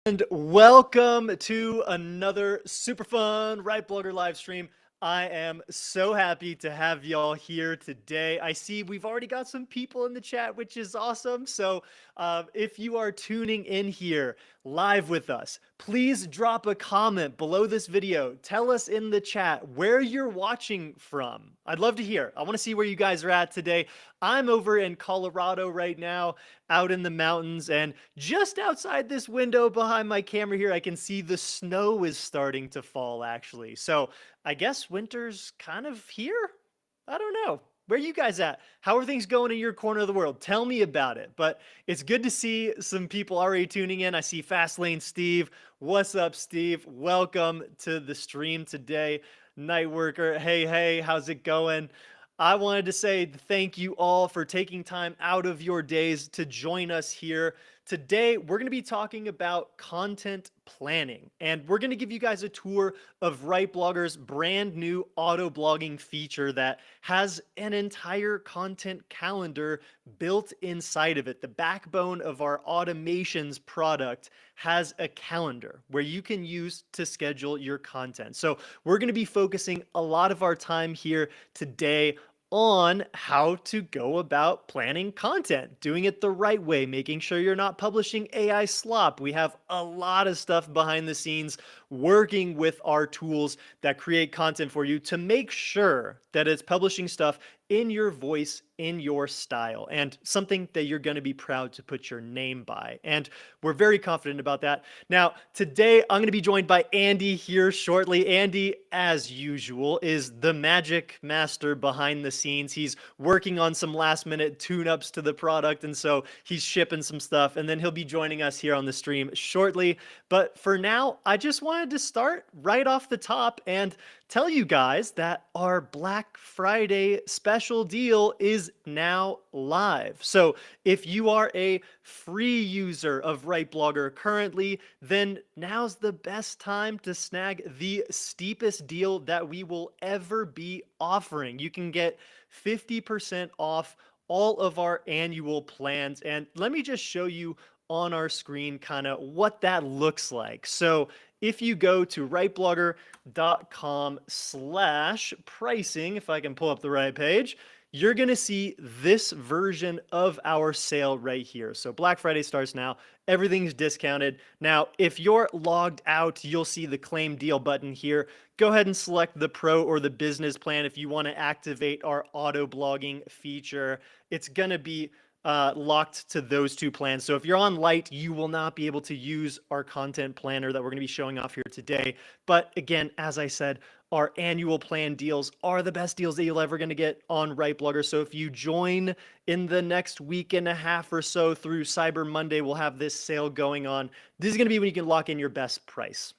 And welcome to another super fun RightBlogger live stream. I am so happy to have y'all here today. I see we've already got some people in the chat, which is awesome. So if you are tuning in here live with us, please drop a comment below this video. Tell us in the chat where you're watching from. I'd love to hear. I want to see where you guys are at today. I'm over in Colorado right now, out in the mountains, and just outside this window behind my camera here, I can see the snow is starting to fall actually. So I guess winter's kind of here? I don't know. Where are you guys at? How are things going in your corner of the world? Tell me about it. But it's good to see some people already tuning in. I see Fastlane Steve. What's up, Steve? Welcome to the stream today. Nightworker, hey, how's it going? I wanted to say thank you all for taking time out of your days to join us here. Today, we're going to be talking about content planning, and we're going to give you guys a tour of RightBlogger's brand new auto blogging feature that has an entire content calendar built inside of it. The backbone of our automations product has a calendar where you can use to schedule your content. So we're going to be focusing a lot of our time here today on how to go about planning content, doing it the right way, making sure you're not publishing AI slop. We have a lot of stuff behind the scenes working with our tools that create content for you to make sure that it's publishing stuff in your voice, in your style, and something that you're going to be proud to put your name by. And we're very confident about that. Now, today I'm going to be joined by Andy here shortly. Andy, as usual, is the magic master behind the scenes. He's working on some last minute tune-ups to the product, and so he's shipping some stuff, and then he'll be joining us here on the stream shortly. But for now, I just wanted to start right off the top and tell you guys that our Black Friday special deal is now live. So if you are a free user of RightBlogger currently, then now's the best time to snag the steepest deal that we will ever be offering. You can get 50% off all of our annual plans. And let me just show you on our screen kind of what that looks like. So if you go to rightblogger.com/pricing, if I can pull up the right page, you're going to see this version of our sale right here. So Black Friday starts now. Everything's discounted. Now, if you're logged out, you'll see the claim deal button here. Go ahead and select the pro or the business plan if you want to activate our auto blogging feature. It's going to be locked to those two plans. So if you're on Lite, you will not be able to use our content planner that we're going to be showing off here today. But again, as I said, our annual plan deals are the best deals that you'll ever going to get on RightBlogger. So if you join in the next week and a half or so through Cyber Monday, we'll have this sale going on. This is going to be when you can lock in your best price.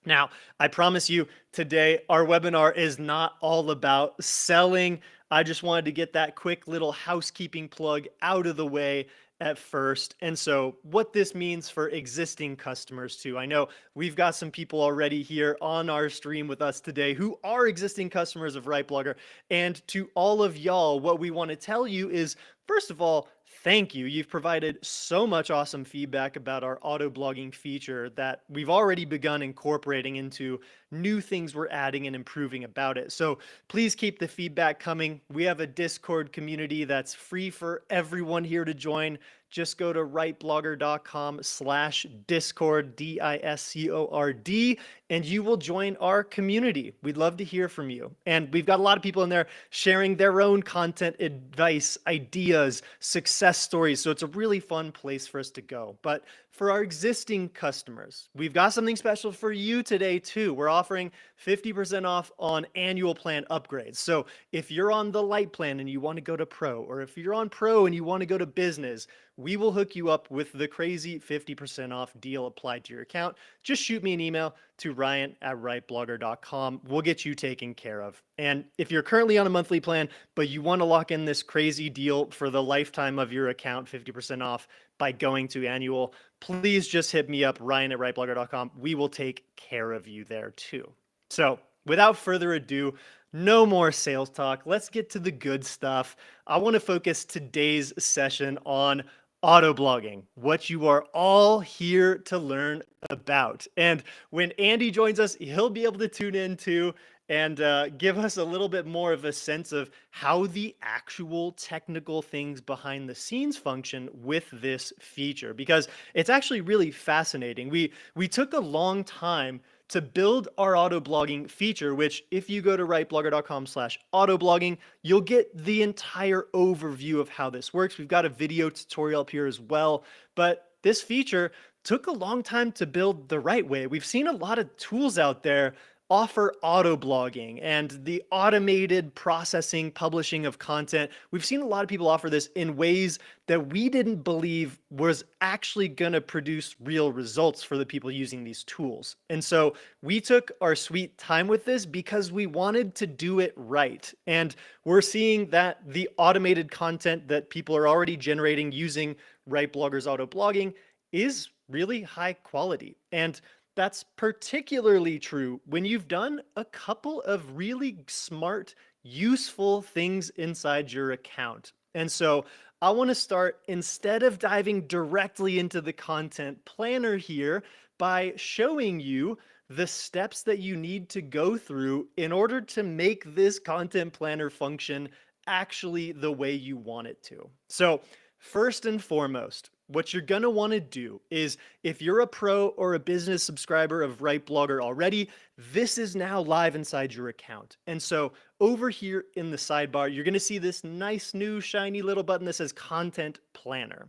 Now, I promise you today, our webinar is not all about selling. I just wanted to get that quick little housekeeping plug out of the way at first. And so what this means for existing customers too. I know we've got some people already here on our stream with us today who are existing customers of RightBlogger. And to all of y'all, what we want to tell you is, first of all, thank you. You've provided so much awesome feedback about our auto blogging feature that we've already begun incorporating into new things we're adding and improving about it. So please keep the feedback coming. We have a Discord community that's free for everyone here to join. Just go to rightblogger.com/discord, DISCORD, and you will join our community. We'd love to hear from you. And we've got a lot of people in there sharing their own content advice, ideas, success stories. So it's a really fun place for us to go. But for our existing customers, we've got something special for you today too. We're offering 50% off on annual plan upgrades. So if you're on the Lite plan and you want to go to Pro, or if you're on Pro and you want to go to Business, we will hook you up with the crazy 50% off deal applied to your account. Just shoot me an email to ryan@rightblogger.com. We'll get you taken care of. And if you're currently on a monthly plan, but you want to lock in this crazy deal for the lifetime of your account, 50% off by going to annual, please just hit me up, ryan@rightblogger.com. We will take care of you there too. So without further ado, no more sales talk. Let's get to the good stuff. I want to focus today's session on Autoblogging, what you are all here to learn about. And when Andy joins us, he'll be able to tune in too and give us a little bit more of a sense of how the actual technical things behind the scenes function with this feature, because it's actually really fascinating. We took a long time to build our auto blogging feature, which if you go to rightblogger.com/autoblogging, you'll get the entire overview of how this works. We've got a video tutorial up here as well, but this feature took a long time to build the right way. We've seen a lot of tools out there offer auto blogging and the automated processing, publishing of content. We've seen a lot of people offer this in ways that we didn't believe was actually going to produce real results for the people using these tools. And so we took our sweet time with this because we wanted to do it right. And we're seeing that the automated content that people are already generating using RightBlogger's auto blogging is really high quality. And that's particularly true when you've done a couple of really smart, useful things inside your account. And so I want to start, instead of diving directly into the content planner here, by showing you the steps that you need to go through in order to make this content planner function actually the way you want it to. So first and foremost, what you're going to want to do is, if you're a pro or a business subscriber of RightBlogger already, this is now live inside your account. And so over here in the sidebar, you're going to see this nice new shiny little button that says Content Planner.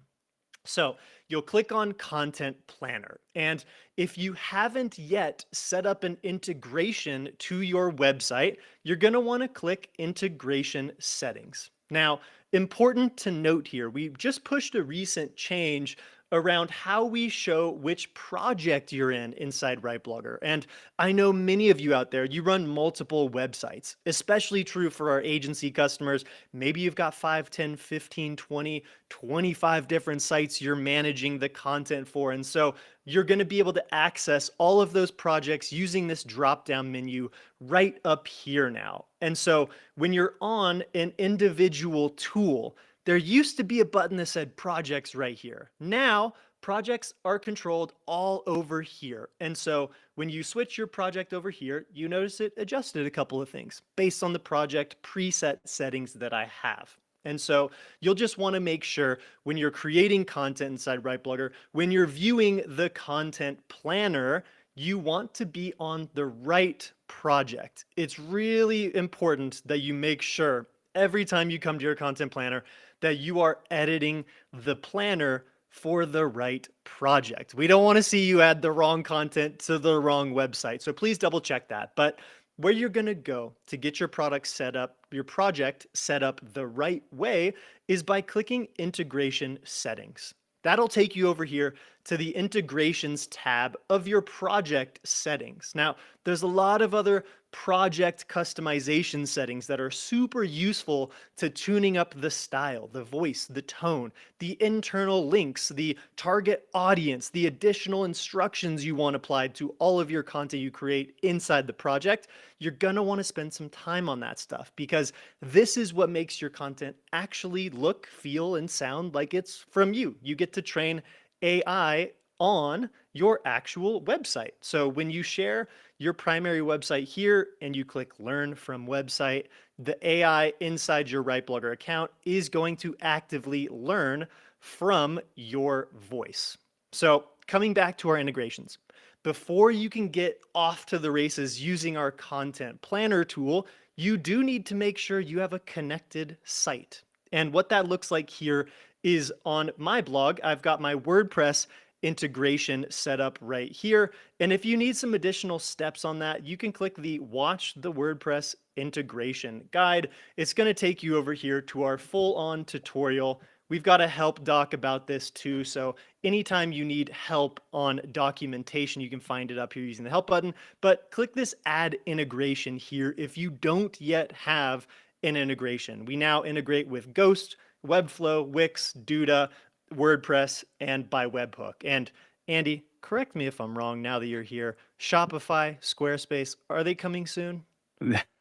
So you'll click on Content Planner. And if you haven't yet set up an integration to your website, you're going to want to click Integration Settings. Now, important to note here, we've just pushed a recent change around how we show which project you're in inside RightBlogger. And I know many of you out there, you run multiple websites, especially true for our agency customers. Maybe you've got 5, 10, 15, 20, 25 different sites you're managing the content for. And so you're going to be able to access all of those projects using this drop-down menu right up here now. And so when you're on an individual tool, there used to be a button that said projects right here. Now, projects are controlled all over here. And so when you switch your project over here, you notice it adjusted a couple of things based on the project preset settings that I have. And so you'll just want to make sure when you're creating content inside RightBlogger, when you're viewing the content planner, you want to be on the right project. It's really important that you make sure every time you come to your content planner that you are editing the planner for the right project. We don't want to see you add the wrong content to the wrong website. So please double check that. But where you're going to go to get your product set up, your project set up the right way, is by clicking Integration Settings. That'll take you over here to the Integrations tab of your project settings. Now, there's a lot of other project customization settings that are super useful to tuning up the style, the voice, the tone, the internal links, the target audience, the additional instructions you want applied to all of your content you create inside the project. You're going to want to spend some time on that stuff, because this is what makes your content actually look, feel, and sound like it's from you. You get to train AI on your actual website. So when you share your primary website here and you click Learn from Website, the AI inside your RightBlogger account is going to actively learn from your voice. So coming back to our integrations, before you can get off to the races using our content planner tool, you do need to make sure you have a connected site. And what that looks like here is, on my blog, I've got my WordPress integration set up right here. And if you need some additional steps on that, you can click the Watch the WordPress Integration Guide. It's going to take you over here to our full-on tutorial. We've got a help doc about this too. So anytime you need help on documentation, you can find it up here using the help button. But click this Add Integration here if you don't yet have an integration. We now integrate with Ghost, Webflow, Wix, Duda, WordPress, and by Webhook. And Andy, correct me if I'm wrong now that you're here, Shopify, Squarespace, are they coming soon?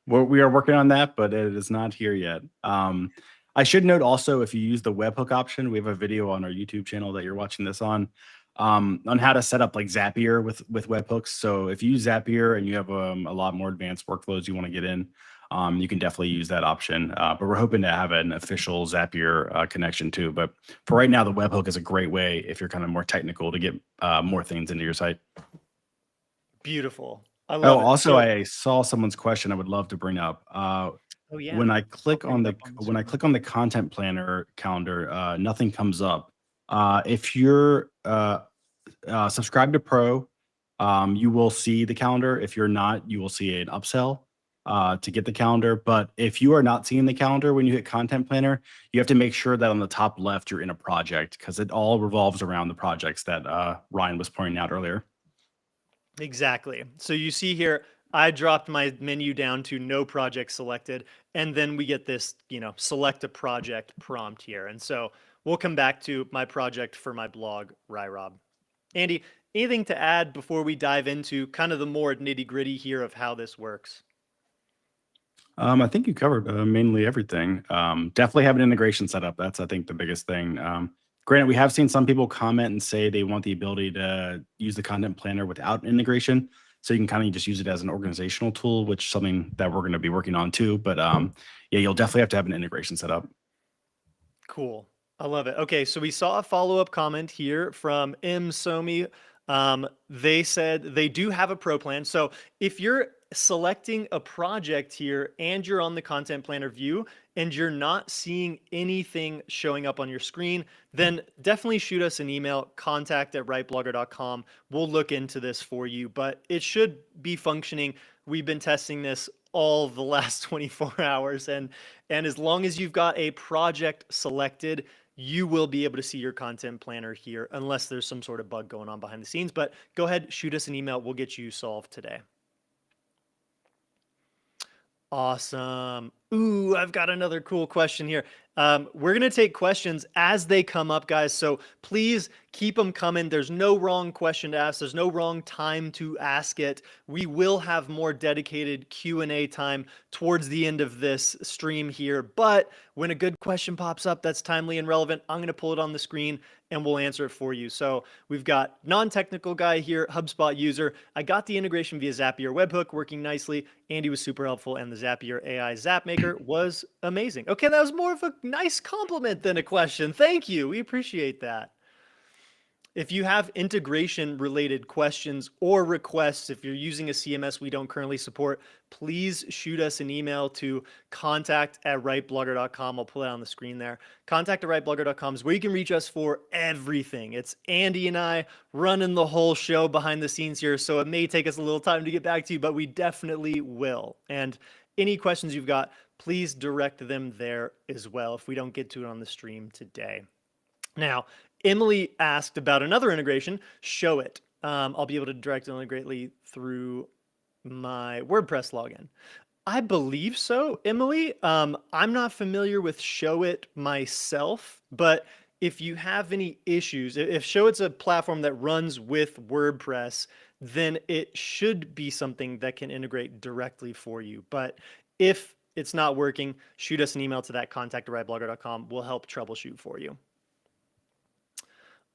Well, we are working on that, but it is not here yet. I should note also, if you use the webhook option, we have a video on our YouTube channel that you're watching this on how to set up like Zapier with webhooks. So if you use Zapier and you have a lot more advanced workflows you want to get in, you can definitely use that option. But we're hoping to have an official Zapier connection too. But for right now, the webhook is a great way if you're kind of more technical to get more things into your site. Beautiful. I Oh, love it. also, So, I saw someone's question I would love to bring up. oh yeah, When I I'll click bring on it up the on the when I screen. click on the content planner calendar, nothing comes up. If you're subscribe to Pro, you will see the calendar. If you're not, you will see an upsell to get the calendar. But if you are not seeing the calendar when you hit Content Planner, you have to make sure that on the top left you're in a project because it all revolves around the projects that Ryan was pointing out earlier. Exactly. So you see here, I dropped my menu down to no project selected, and then we get this, select a project prompt here. And so we'll come back to my project for my blog, RyRob. Andy, anything to add before we dive into kind of the more nitty gritty here of how this works? I think you covered mainly everything. Definitely have an integration set up. That's, I think, the biggest thing. Granted, we have seen some people comment and say they want the ability to use the content planner without integration. So you can kind of just use it as an organizational tool, which is something that we're going to be working on too. But yeah, you'll definitely have to have an integration set up. Cool. I love it. Okay, so we saw a follow-up comment here from M. Somi. They said they do have a pro plan. So if you're selecting a project here and you're on the content planner view and you're not seeing anything showing up on your screen, then definitely shoot us an email, contact@rightblogger.com. We'll look into this for you, but it should be functioning. We've been testing this all the last 24 hours, and as long as you've got a project selected, you will be able to see your content planner here unless there's some sort of bug going on behind the scenes. But go ahead, shoot us an email. We'll get you solved today. Awesome. Ooh, I've got another cool question here. We're going to take questions as they come up, guys. So please keep them coming. There's no wrong question to ask. There's no wrong time to ask it. We will have more dedicated Q&A time towards the end of this stream here. But when a good question pops up that's timely and relevant, I'm going to pull it on the screen and we'll answer it for you. So we've got non-technical guy here, HubSpot user. I got the integration via Zapier webhook working nicely. Andy was super helpful, and the Zapier AI Zap Maker was amazing. Okay, that was more of a nice compliment than a question. Thank you. We appreciate that. If you have integration related questions or requests, if you're using a CMS we don't currently support, please shoot us an email to contact@rightblogger.com. I'll pull it on the screen there. Contact@rightblogger.com is where you can reach us for everything. It's Andy and I running the whole show behind the scenes here, so it may take us a little time to get back to you, but we definitely will. And any questions you've got, please direct them there as well if we don't get to it on the stream today. Now, Emily asked about another integration, Show It. I'll be able to direct integrate through my WordPress login. I believe so, Emily. I'm not familiar with Show It myself, but if you have any issues, if Show It's a platform that runs with WordPress, then it should be something that can integrate directly for you. But if it's not working, shoot us an email to that contact@rightblogger.com. We'll help troubleshoot for you.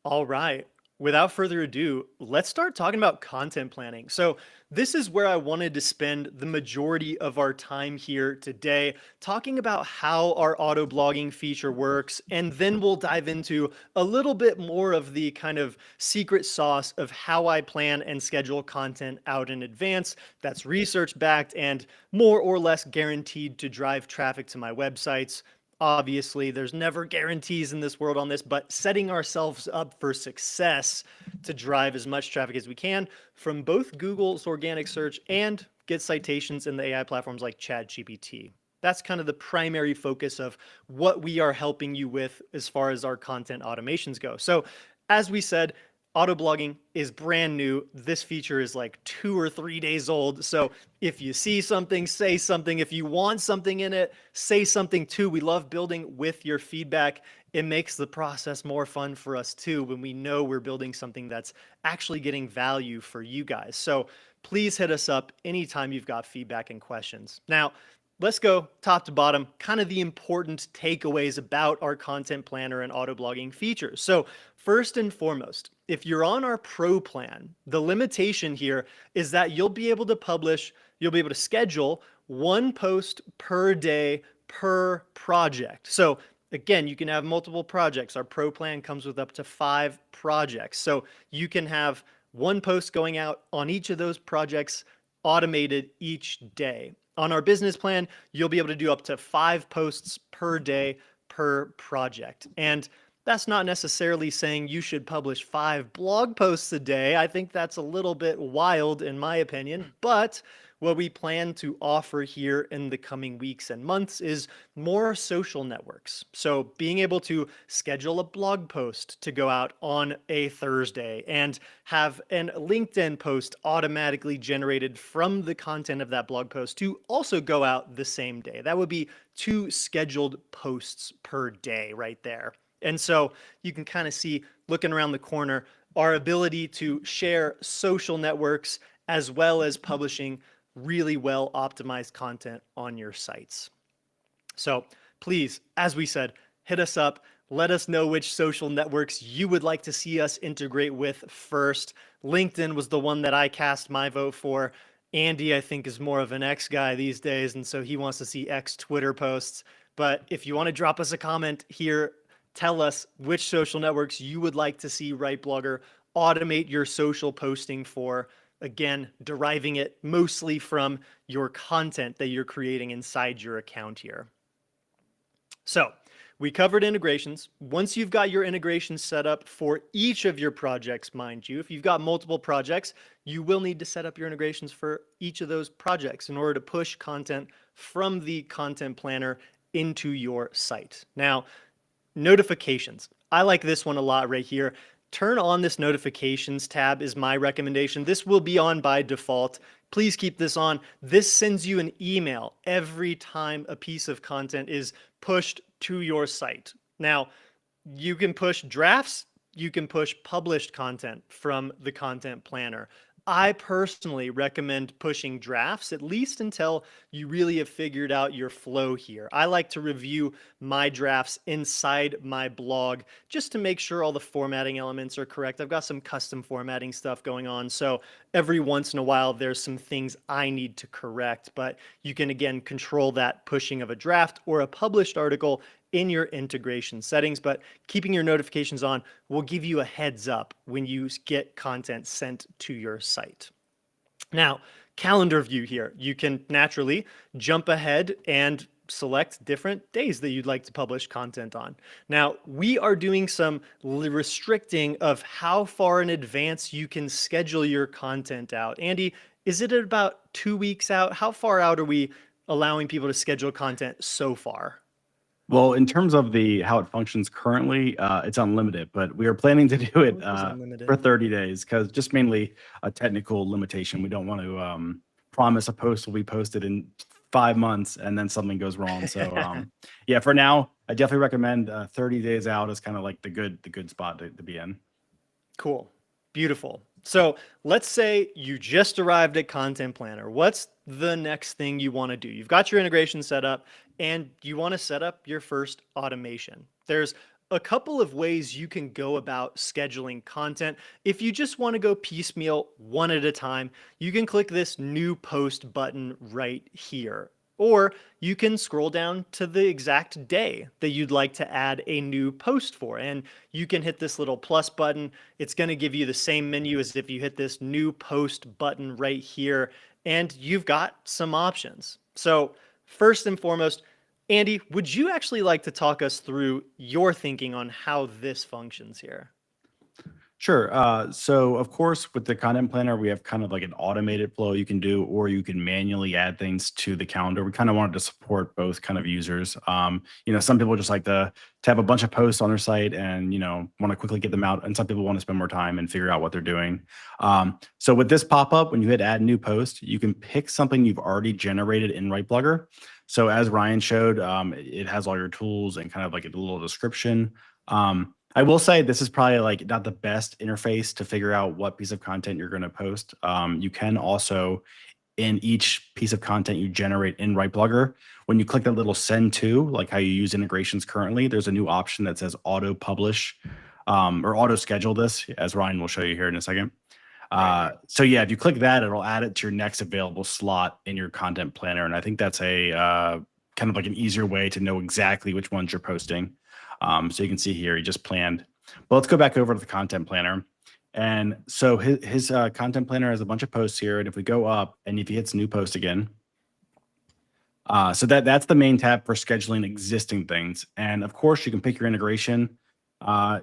All right. Without further ado, let's start talking about content planning. So this is where I wanted to spend the majority of our time here today, talking about how our auto blogging feature works, and then we'll dive into a little bit more of the kind of secret sauce of how I plan and schedule content out in advance that's research backed and more or less guaranteed to drive traffic to my websites. Obviously, there's never guarantees in this world on this, but setting ourselves up for success to drive as much traffic as we can from both Google's organic search and get citations in the AI platforms like ChatGPT. That's kind of the primary focus of what we are helping you with as far as our content automations go. So, as we said, auto blogging is brand new. This feature is like 2 or 3 days old. So if you see something, say something. If you want something in it, say something too. We love building with your feedback. It makes the process more fun for us too when we know we're building something that's actually getting value for you guys. So please hit us up anytime you've got feedback and questions. Now, let's go top to bottom, kind of the important takeaways about our content planner and auto blogging features. So first and foremost, if you're on our pro plan, the limitation here is that you'll be able to schedule one post per day per project. So again, you can have multiple projects. Our pro plan comes with up to 5 projects. So you can have one post going out on each of those projects automated each day. On our business plan, you'll be able to do up to 5 posts per day per project. And that's not necessarily saying you should publish 5 blog posts a day. I think that's a little bit wild in my opinion, but what we plan to offer here in the coming weeks and months is more social networks. So being able to schedule a blog post to go out on a Thursday and have a LinkedIn post automatically generated from the content of that blog post to also go out the same day. That would be 2 scheduled posts per day right there. And so you can kind of see, looking around the corner, our ability to share social networks as well as publishing really well optimized content on your sites. So please, as we said, hit us up. Let us know which social networks you would like to see us integrate with first. LinkedIn was the one that I cast my vote for. Andy, I think, is more of an X guy these days, and so he wants to see X Twitter posts. But if you want to drop us a comment here, tell us which social networks you would like to see RightBlogger automate your social posting for. Again, deriving it mostly from your content that you're creating inside your account here. So we covered integrations. Once you've got your integrations set up for each of your projects, mind you, if you've got multiple projects, you will need to set up your integrations for each of those projects in order to push content from the content planner into your site. Now, notifications. I like this one a lot right here. Turn on this notifications tab is my recommendation. This will be on by default. Please keep this on. This sends you an email every time a piece of content is pushed to your site. Now, you can push drafts, you can push published content from the content planner. I personally recommend pushing drafts, at least until you really have figured out your flow here. I like to review my drafts inside my blog just to make sure all the formatting elements are correct. I've got some custom formatting stuff going on, so every once in a while there's some things I need to correct, but you can again control that pushing of a draft or a published article in your integration settings, but keeping your notifications on will give you a heads up when you get content sent to your site. Now, calendar view here, you can naturally jump ahead and select different days that you'd like to publish content on. Now, we are doing some restricting of how far in advance you can schedule your content out. Andy, is it about 2 weeks out? How far out are we allowing people to schedule content so far? Well, in terms of how it functions currently, it's unlimited, but we are planning to do it for 30 days because just mainly a technical limitation. We don't want to promise a post will be posted in 5 months and then something goes wrong. So yeah, for now, I definitely recommend 30 days out is kind of like the good spot to be in. Cool. Beautiful. So let's say you just arrived at Content Planner. What's the next thing you want to do? You've got your integration set up and you want to set up your first automation. There's a couple of ways you can go about scheduling content. If you just want to go piecemeal one at a time, you can click this new post button right here. Or you can scroll down to the exact day that you'd like to add a new post for. And you can hit this little plus button. It's going to give you the same menu as if you hit this new post button right here. And you've got some options. So first and foremost, Andy, would you actually like to talk us through your thinking on how this functions here? Sure. So of course, with the content planner, we have kind of like an automated flow you can do, or you can manually add things to the calendar. We kind of wanted to support both kind of users. Some people just like to have a bunch of posts on their site and, want to quickly get them out. And some people want to spend more time and figure out what they're doing. So with this pop-up, when you hit add new post, you can pick something you've already generated in RightBlogger. So as Ryan showed, it has all your tools and kind of like a little description. I will say this is probably like not the best interface to figure out what piece of content you're going to post. You can also in each piece of content you generate in RightBlogger. When you click that little send to, like how you use integrations currently, there's a new option that says auto publish or auto schedule this, as Ryan will show you here in a second. Right. So yeah, if you click that, it'll add it to your next available slot in your content planner. And I think that's a kind of like an easier way to know exactly which ones you're posting. So you can see here, he just planned. But let's go back over to the content planner. And so his content planner has a bunch of posts here. And if we go up and if he hits new post again, so that's the main tab for scheduling existing things. And of course, you can pick your integration.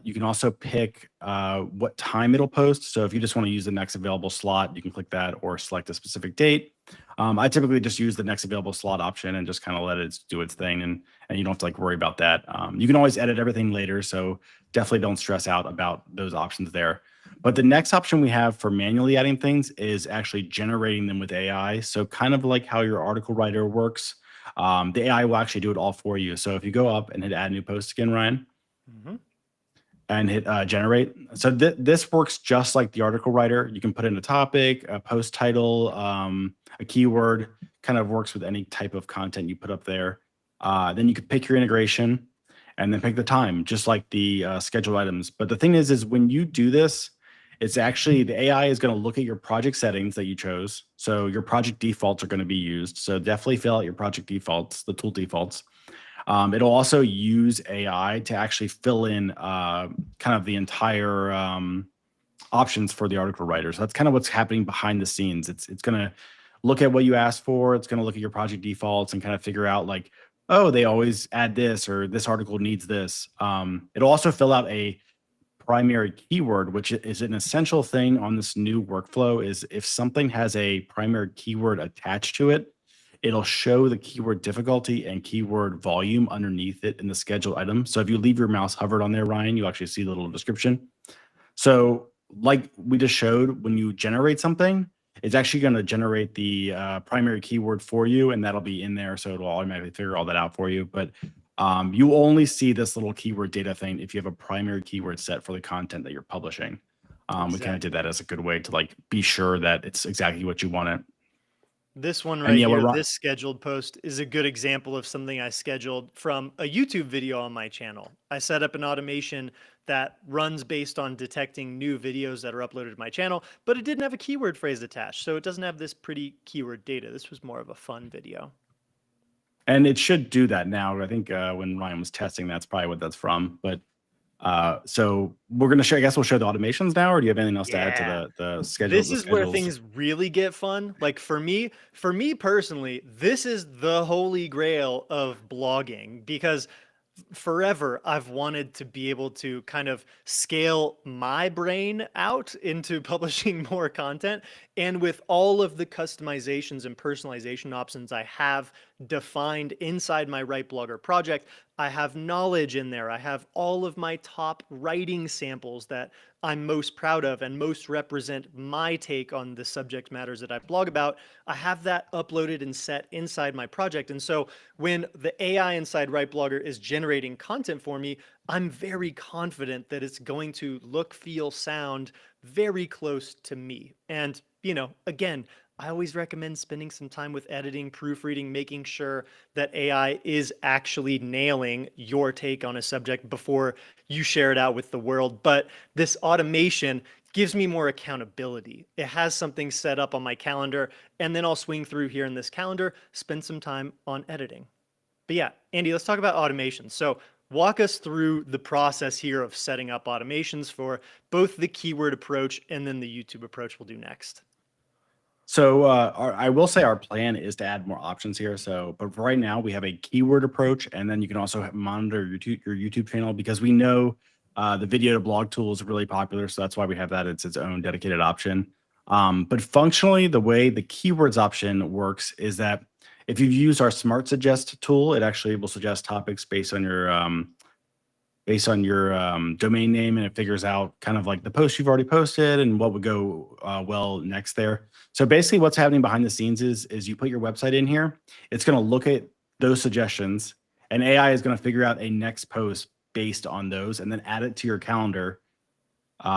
You can also pick what time it'll post. So if you just want to use the next available slot, you can click that or select a specific date. I typically just use the next available slot option and just kind of let it do its thing. And you don't have to like worry about that. You can always edit everything later. So definitely don't stress out about those options there. But the next option we have for manually adding things is actually generating them with AI. So kind of like how your article writer works, the AI will actually do it all for you. So if you go up and hit add new post again, Ryan, and hit generate. So this works just like the article writer. You can put in a topic, a post title, a keyword, kind of works with any type of content you put up there. Then you could pick your integration and then pick the time, just like the scheduled items. But the thing is when you do this, it's actually the AI is going to look at your project settings that you chose. So your project defaults are going to be used. So definitely fill out your project defaults, the tool defaults. It'll also use AI to actually fill in kind of the entire options for the article writer. So that's kind of what's happening behind the scenes. It's going to look at what you asked for. It's going to look at your project defaults and kind of figure out like, oh, they always add this or this article needs this. It'll also fill out a primary keyword, which is an essential thing on this new workflow, is if something has a primary keyword attached to it, it'll show the keyword difficulty and keyword volume underneath it in the scheduled item. So if you leave your mouse hovered on there, Ryan, you actually see the little description. So like we just showed, when you generate something, it's actually going to generate the primary keyword for you, and that'll be in there. So it'll automatically figure all that out for you. But you only see this little keyword data thing if you have a primary keyword set for the content that you're publishing. We kind of did that as a good way to like be sure that it's exactly what you want it. This one right here, this scheduled post is a good example of something I scheduled from a YouTube video on my channel. I set up an automation that runs based on detecting new videos that are uploaded to my channel, but it didn't have a keyword phrase attached. So it doesn't have this pretty keyword data. This was more of a fun video. And it should do that now. I think when Ryan was testing, that's probably what that's from. But so we're going to show, I guess we'll show the automations now, or do you have anything else to add to the schedule? This is where things really get fun. Like for me personally, this is the holy grail of blogging, because forever I've wanted to be able to kind of scale my brain out into publishing more content. And with all of the customizations and personalization options I have defined inside my RightBlogger project, I have knowledge in there. I have all of my top writing samples that I'm most proud of and most represent my take on the subject matters that I blog about. I have that uploaded and set inside my project. And so when the AI inside RightBlogger is generating content for me, I'm very confident that it's going to look, feel, sound very close to me. And, you know, again, I always recommend spending some time with editing, proofreading, making sure that AI is actually nailing your take on a subject before you share it out with the world. But this automation gives me more accountability. It has something set up on my calendar, and then I'll swing through here in this calendar, spend some time on editing. But yeah, Andy, let's talk about automation. So walk us through the process here of setting up automations for both the keyword approach and then the YouTube approach we'll do next. So I will say our plan is to add more options here. So, but for right now we have a keyword approach, and then you can also monitor your YouTube channel, because we know the video to blog tool is really popular. So that's why we have that. It's its own dedicated option. But functionally, the way the keywords option works is that if you've used our Smart Suggest tool, it actually will suggest topics based on your domain name, and it figures out kind of like the post you've already posted and what would go well next there. So basically what's happening behind the scenes is you put your website in here, it's going to look at those suggestions, and AI is going to figure out a next post based on those and then add it to your calendar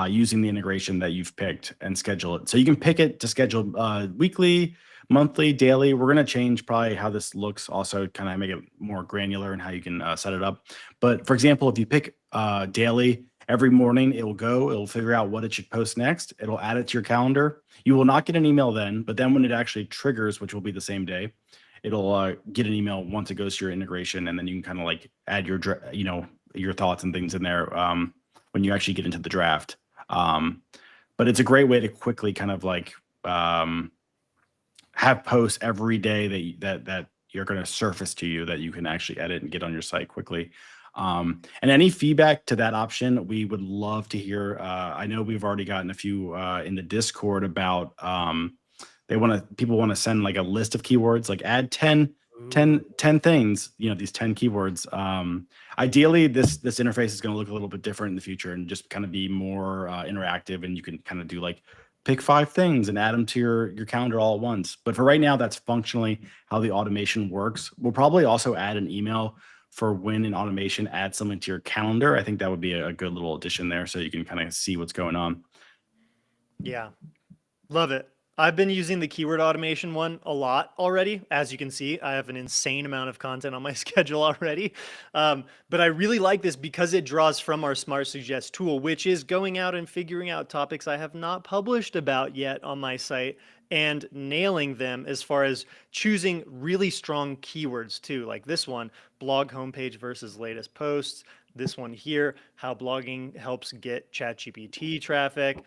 using the integration that you've picked and schedule it. So you can pick it to schedule weekly, monthly, daily. We're going to change probably how this looks, also kind of make it more granular and how you can set it up. But for example, if you pick daily, every morning it'll figure out what it should post next. It'll add it to your calendar. You will not get an email then, but then when it actually triggers, which will be the same day, it'll get an email once it goes to your integration, and then you can kind of like add your your thoughts and things in there when you actually get into the draft. But it's a great way to quickly kind of like have posts every day that you're going to surface to you that you can actually edit and get on your site quickly. And any feedback to that option, we would love to hear. I know we've already gotten a few in the Discord about people want to send like a list of keywords, like add 10 things, these 10 keywords. Ideally, this interface is going to look a little bit different in the future and just kind of be more interactive, and you can kind of do like pick 5 things and add them to your calendar all at once. But for right now, that's functionally how the automation works. We'll probably also add an email for when an automation adds something to your calendar. I think that would be a good little addition there, so you can kind of see what's going on. Yeah, love it. I've been using the keyword automation one a lot already. As you can see, I have an insane amount of content on my schedule already. But I really like this because it draws from our Smart Suggest tool, which is going out and figuring out topics I have not published about yet on my site and nailing them as far as choosing really strong keywords too. Like this one, blog homepage versus latest posts. This one here, how blogging helps get ChatGPT traffic.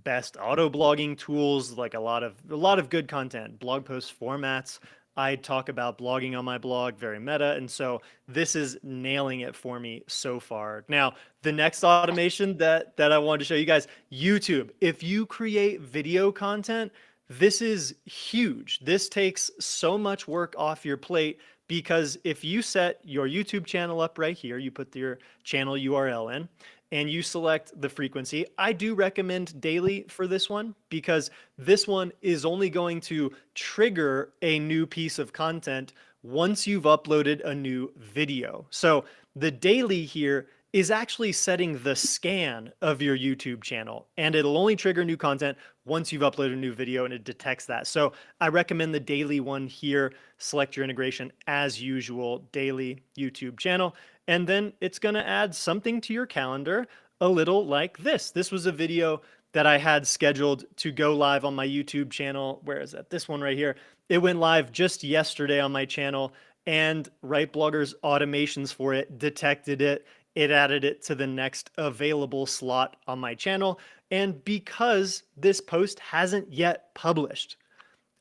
Best auto blogging tools, like a lot of good content, blog post formats. I talk about blogging on my blog, very meta, and so this is nailing it for me so far. Now, the next automation that I wanted to show you guys, YouTube. If you create video content, this is huge. This takes so much work off your plate, because if you set your YouTube channel up right here, you put your channel URL in, and you select the frequency. I do recommend daily for this one, because this one is only going to trigger a new piece of content once you've uploaded a new video. So the daily here is actually setting the scan of your YouTube channel, and it'll only trigger new content once you've uploaded a new video, and it detects that. So I recommend the daily one here. Select your integration as usual, daily YouTube channel. And then it's going to add something to your calendar, a little like this. This was a video that I had scheduled to go live on my YouTube channel. Where is that? This one right here. It went live just yesterday on my channel, and RightBlogger's automations for it detected it. It added it to the next available slot on my channel. And because this post hasn't yet published,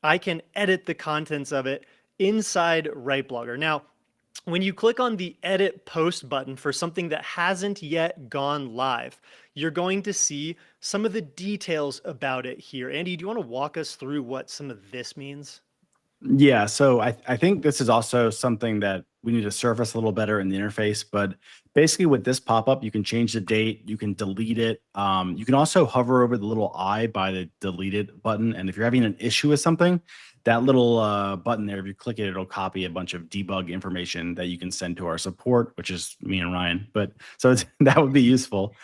I can edit the contents of it inside RightBlogger. Now, when you click on the edit post button for something that hasn't yet gone live, you're going to see some of the details about it here. Andy, do you want to walk us through what some of this means? Yeah, so I think this is also something that we need to surface a little better in the interface. But basically with this pop-up, you can change the date, you can delete it. You can also hover over the little I by the deleted button. And if you're having an issue with something, that little button there, if you click it, it'll copy a bunch of debug information that you can send to our support, which is me and Ryan. But so that would be useful.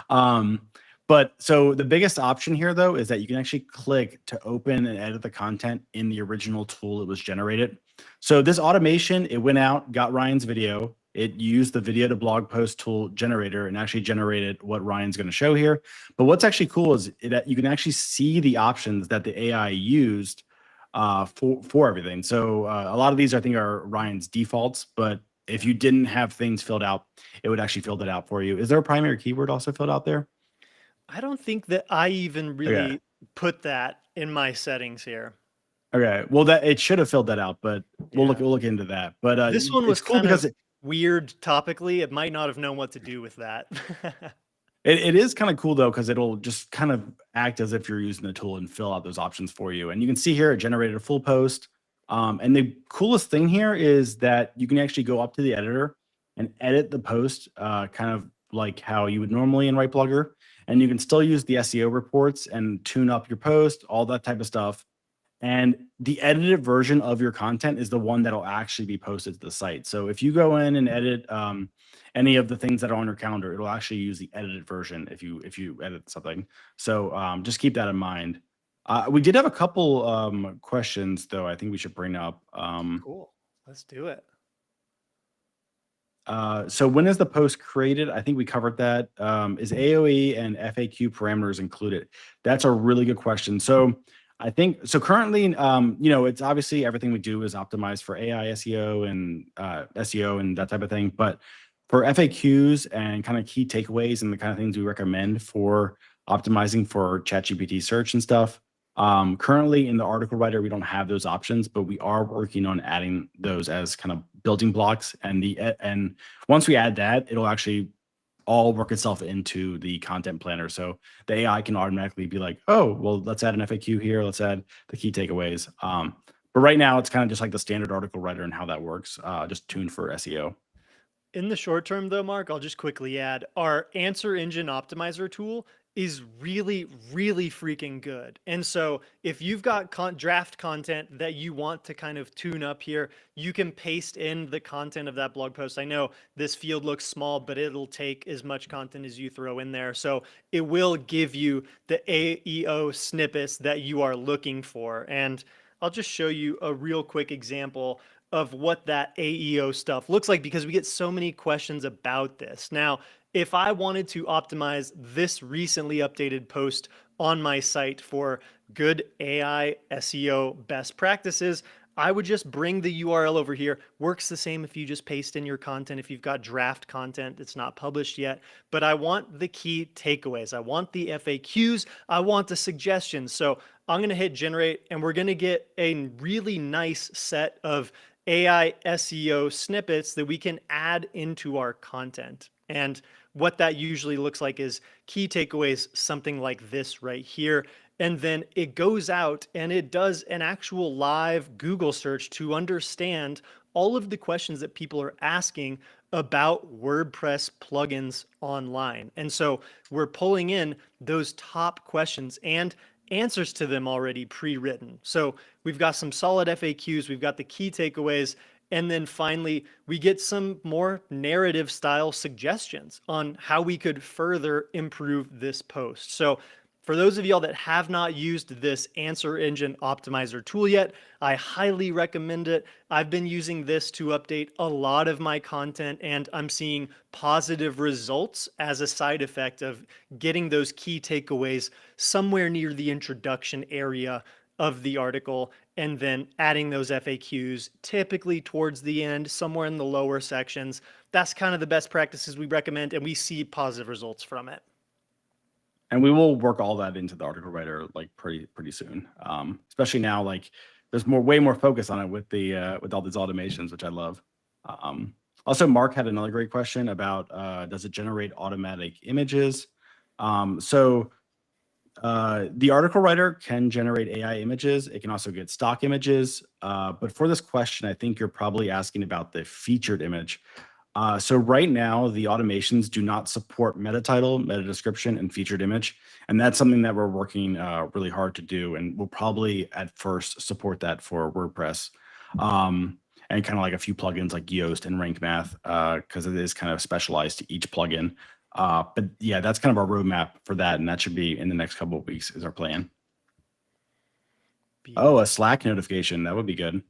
But so the biggest option here, though, is that you can actually click to open and edit the content in the original tool it was generated. So this automation, it went out, got Ryan's video. It used the video to blog post tool generator and actually generated what Ryan's going to show here. But what's actually cool is that you can actually see the options that the AI used for everything. So a lot of these, I think, are Ryan's defaults. But if you didn't have things filled out, it would actually fill that out for you. Is there a primary keyword also filled out there? I don't think that I even really put that in my settings here. Okay, well, that it should have filled that out, but we'll look into that. But this one was it's cool because weird topically. It might not have known what to do with that. it is kind of cool though, because it'll just kind of act as if you're using the tool and fill out those options for you. And you can see here it generated a full post. And the coolest thing here is that you can actually go up to the editor and edit the post, kind of like how you would normally in RightBlogger. And you can still use the SEO reports and tune up your post, all that type of stuff. And the edited version of your content is the one that'll actually be posted to the site. So if you go in and edit any of the things that are on your calendar, it'll actually use the edited version if you edit something. So just keep that in mind. We did have a couple questions, though, I think we should bring up. Cool. Let's do it. So when is the post created? I think we covered that. Is AOE and FAQ parameters included? That's a really good question. So I think so currently, it's obviously everything we do is optimized for AI SEO and SEO and that type of thing. But for FAQs and kind of key takeaways and the kind of things we recommend for optimizing for ChatGPT search and stuff, currently in the article writer, we don't have those options, but we are working on adding those as kind of building blocks. And once we add that, it'll actually all work itself into the content planner. So the AI can automatically be like, oh, well, let's add an FAQ here. Let's add the key takeaways. But right now, it's kind of just like the standard article writer and how that works, just tuned for SEO. In the short term, though, Mark, I'll just quickly add our answer engine optimizer tool is really, really freaking good. And so if you've got draft content that you want to kind of tune up here, you can paste in the content of that blog post. I know this field looks small, but it'll take as much content as you throw in there. So it will give you the AEO snippets that you are looking for. And I'll just show you a real quick example of what that AEO stuff looks like, because we get so many questions about this. Now, if I wanted to optimize this recently updated post on my site for good AI SEO best practices, I would just bring the URL over here. Works the same if you just paste in your content, if you've got draft content that's not published yet. But I want the key takeaways. I want the FAQs. I want the suggestions. So I'm going to hit generate, and we're going to get a really nice set of AI SEO snippets that we can add into our content. And what that usually looks like is key takeaways, something like this right here. And then it goes out and it does an actual live Google search to understand all of the questions that people are asking about WordPress plugins online. And so we're pulling in those top questions and answers to them already pre-written. So we've got some solid FAQs, we've got the key takeaways, and then finally, we get some more narrative style suggestions on how we could further improve this post. So for those of y'all that have not used this answer engine optimizer tool yet, I highly recommend it. I've been using this to update a lot of my content, and I'm seeing positive results as a side effect of getting those key takeaways somewhere near the introduction area of the article, and then adding those FAQs typically towards the end, somewhere in the lower sections. That's kind of the best practices we recommend, and we see positive results from it. And we will work all that into the article writer like pretty soon. Especially now, like there's way more focus on it with all these automations, which I love. Also, Mark had another great question about does it generate automatic images? So the article writer can generate AI images. It can also get stock images. But for this question, I think you're probably asking about the featured image. So right now, the automations do not support meta title, meta description, and featured image. And that's something that we're working really hard to do. And we'll probably at first support that for WordPress. And kind of like a few plugins like Yoast and Rank Math, because it is kind of specialized to each plugin. But yeah, that's kind of our roadmap for that. And that should be in the next couple of weeks is our plan. Oh, a Slack notification. That would be good.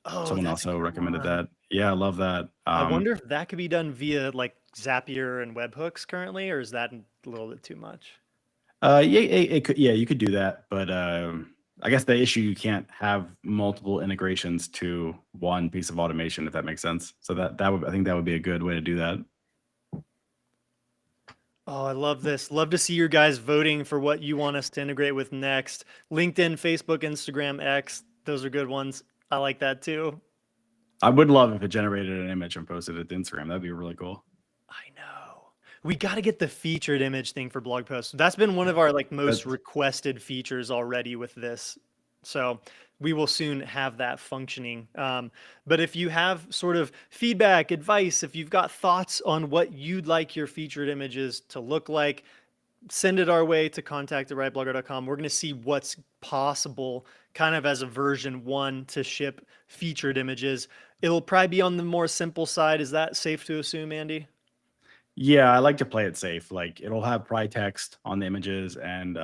Oh, someone also recommended that. Yeah, I love that. I wonder if that could be done via like Zapier and webhooks currently, or is that a little bit too much? Yeah, it could. Yeah, you could do that, but I guess the issue, you can't have multiple integrations to one piece of automation, if that makes sense. So I think that would be a good way to do that. Oh, I love this. Love to see your guys voting for what you want us to integrate with next. LinkedIn, Facebook, Instagram, X. Those are good ones. I like that too. I would love if it generated an image and posted it to Instagram. That'd be really cool. I know. We got to get the featured image thing for blog posts. That's been one of our like most requested features already with this. So we will soon have that functioning. But if you have sort of feedback, advice, if you've got thoughts on what you'd like your featured images to look like, send it our way to contact@rightblogger.com. We're going to see what's possible kind of as a version 1 to ship featured images. It'll probably be on the more simple side. Is that safe to assume, Andy? Yeah, I like to play it safe. Like it'll have probably text on the images and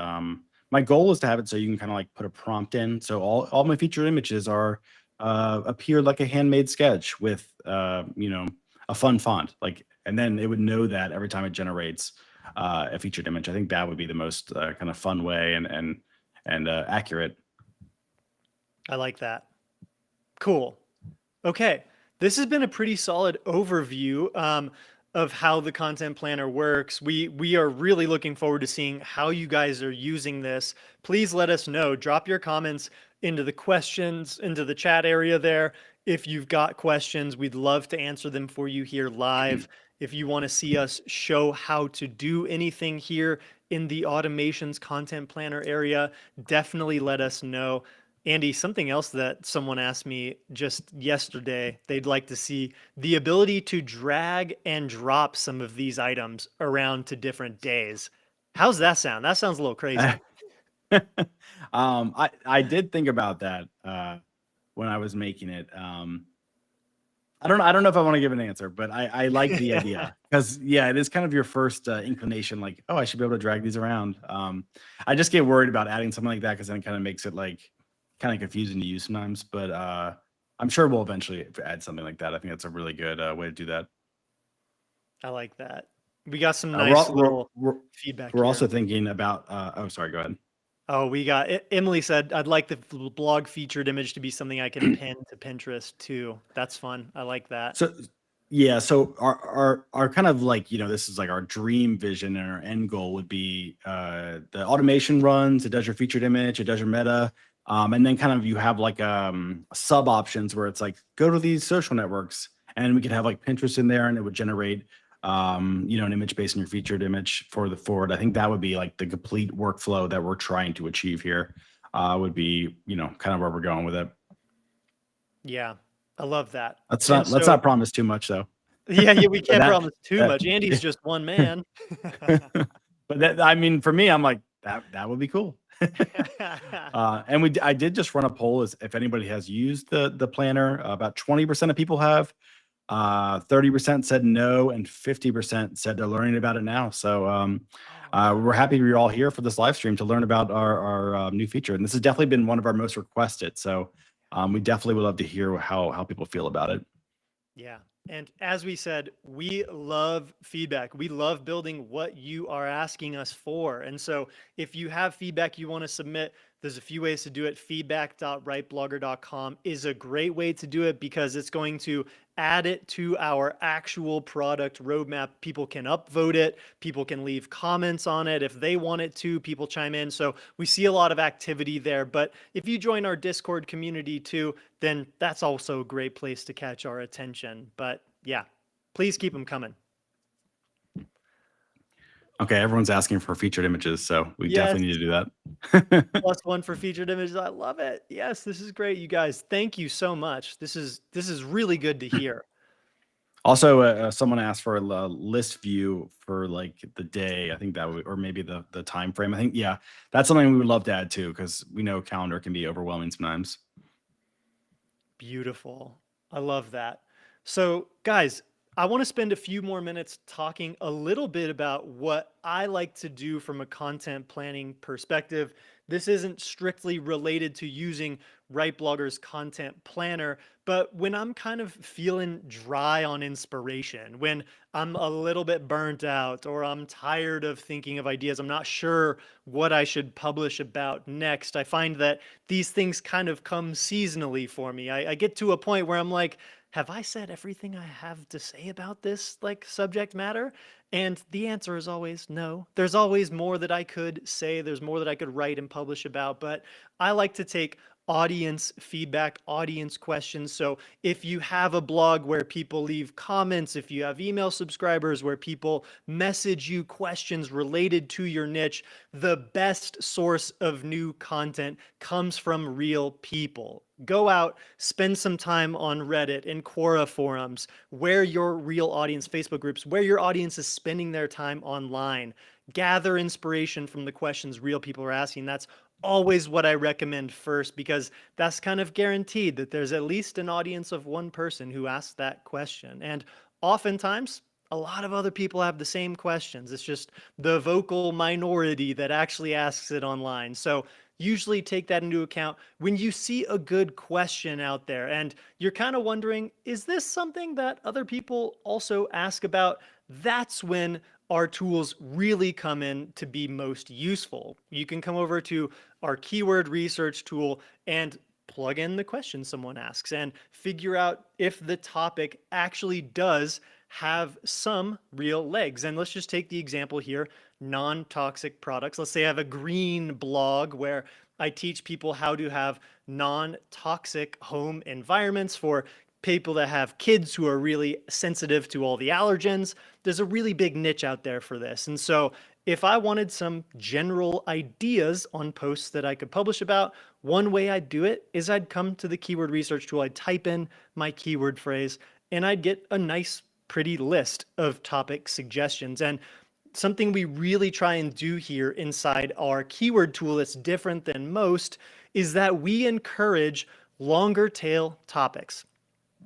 my goal is to have it so you can kind of like put a prompt in. So all my featured images are appear like a handmade sketch with a fun font, like, and then it would know that every time it generates a featured image. I think that would be the most kind of fun way and accurate. I like that. Cool. Okay. This has been a pretty solid overview of how the content planner works. We are really looking forward to seeing how you guys are using this. Please let us know. Drop your comments into the questions, into the chat area there. If you've got questions, we'd love to answer them for you here live. If you want to see us show how to do anything here in the automations content planner area, definitely let us know. Andy, something else that someone asked me just yesterday, they'd like to see the ability to drag and drop some of these items around to different days. How's that sound? That sounds a little crazy. I did think about that when I was making it. I don't know if I want to give an answer, but I like the idea because yeah, it is kind of your first inclination, like, oh, I should be able to drag these around. I just get worried about adding something like that because then it kind of makes it like kind of confusing to use sometimes. But I'm sure we'll eventually add something like that. I think that's a really good way to do that. I like that. We got some We're, nice al- little we're feedback here. also thinking about. Oh, sorry. Go ahead. Oh, we got Emily said, I'd like the blog featured image to be something I can pin to Pinterest too. That's fun. I like that. So yeah, so our kind of like, this is like our dream vision and our end goal would be the automation runs, it does your featured image, it does your meta. And then kind of you have like sub options where it's like go to these social networks and we could have like Pinterest in there and it would generate an image based on your featured image for the forward. I think that would be like the complete workflow that we're trying to achieve here. Would be, kind of where we're going with it. Yeah, I love that. Let's And let's so, not promise too much though. yeah, we can't That promise too much. Andy's just one man. but that, I mean, for me, I'm like that would be cool. And I did just run a poll as if anybody has used the planner. About 20% of people have. 30% said no, and 50% said they're learning about it now. So we're happy you're all here for this live stream to learn about our new feature. And this has definitely been one of our most requested. So we definitely would love to hear how people feel about it. Yeah. And as we said, we love feedback. We love building what you are asking us for. And so if you have feedback you want to submit, there's a few ways to do it. Feedback.rightblogger.com is a great way to do it because it's going to add it to our actual product roadmap. People can upvote it. People can leave comments on it. If they want it to, people chime in. So we see a lot of activity there. But if you join our Discord community too, then that's also a great place to catch our attention. But yeah, please keep them coming. Okay, everyone's asking for featured images, so we definitely need to do that. +1 for featured images. I love it. Yes, this is great, you guys. Thank you so much. This is really good to hear. Also, someone asked for a list view for like the day. I think that would, or maybe the time frame. I think that's something we would love to add too, because we know calendar can be overwhelming sometimes. Beautiful. I love that. So, guys, I want to spend a few more minutes talking a little bit about what I like to do from a content planning perspective. This isn't strictly related to using RightBlogger's content planner, but when I'm kind of feeling dry on inspiration, when I'm a little bit burnt out or I'm tired of thinking of ideas, I'm not sure what I should publish about next, I find that these things kind of come seasonally for me. I get to a point where I'm like, have I said everything I have to say about this like subject matter? And the answer is always no. There's always more that I could say. There's more that I could write and publish about, but I like to take audience feedback, audience questions. So if you have a blog where people leave comments, if you have email subscribers where people message you questions related to your niche, the best source of new content comes from real people. Go out, spend some time on Reddit and Quora forums, where your real audience, Facebook groups, where your audience is spending their time online. Gather inspiration from the questions real people are asking. That's always what I recommend first, because that's kind of guaranteed that there's at least an audience of one person who asks that question. And oftentimes a lot of other people have the same questions. It's just the vocal minority that actually asks it online. So usually take that into account when you see a good question out there and you're kind of wondering, is this something that other people also ask about? That's when our tools really come in to be most useful. You can come over to our keyword research tool and plug in the question someone asks and figure out if the topic actually does have some real legs. And let's just take the example here, non-toxic products. Let's say I have a green blog where I teach people how to have non-toxic home environments for people that have kids who are really sensitive to all the allergens. There's a really big niche out there for this. And so if I wanted some general ideas on posts that I could publish about, one way I'd do it is I'd come to the keyword research tool, I'd type in my keyword phrase, and I'd get a nice, pretty list of topic suggestions. And something we really try and do here inside our keyword tool that's different than most is that we encourage longer tail topics.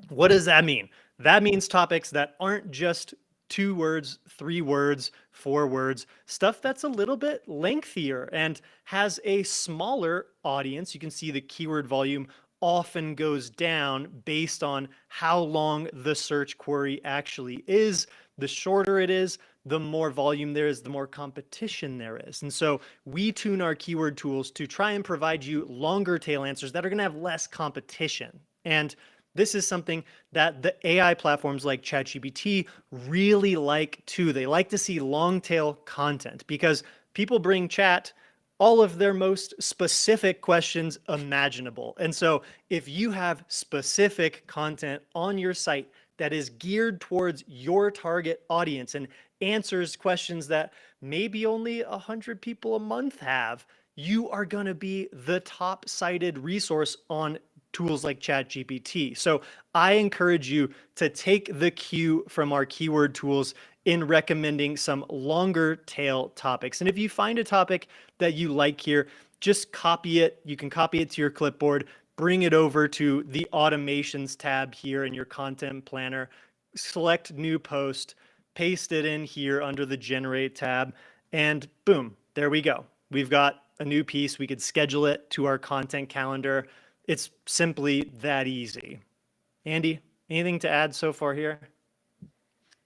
What does that mean? That means topics that aren't just 2 words, 3 words, 4 words, stuff that's a little bit lengthier and has a smaller audience. You can see the keyword volume often goes down based on how long the search query actually is. The shorter it is, the more volume there is, the more competition there is. And so we tune our keyword tools to try and provide you longer tail answers that are going to have less competition. And this is something that the AI platforms like ChatGPT really like too. They like to see long tail content because people bring chat all of their most specific questions imaginable. And so if you have specific content on your site that is geared towards your target audience and answers questions that maybe only 100 people a month have, you are going to be the top cited resource on tools like ChatGPT. So I encourage you to take the cue from our keyword tools in recommending some longer tail topics. And if you find a topic that you like here, just copy it. You can copy it to your clipboard, bring it over to the automations tab here in your content planner, select new post, paste it in here under the generate tab, and boom, there we go. We've got a new piece. We could schedule it to our content calendar. It's simply that easy. Andy, anything to add so far here?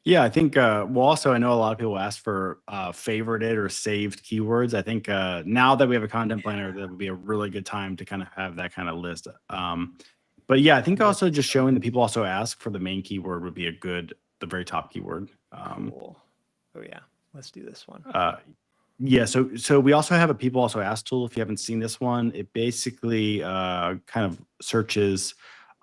Yeah, I think, well, also, I know a lot of people ask for favorited or saved keywords. I think now that we have a content planner, that would be a really good time to kind of have that kind of list. But yeah, I think also just showing that people also ask for the main keyword would be the very top keyword. Cool. Oh yeah, let's do this one. Yeah, so we also have a people also ask tool. If you haven't seen this one, it basically kind of searches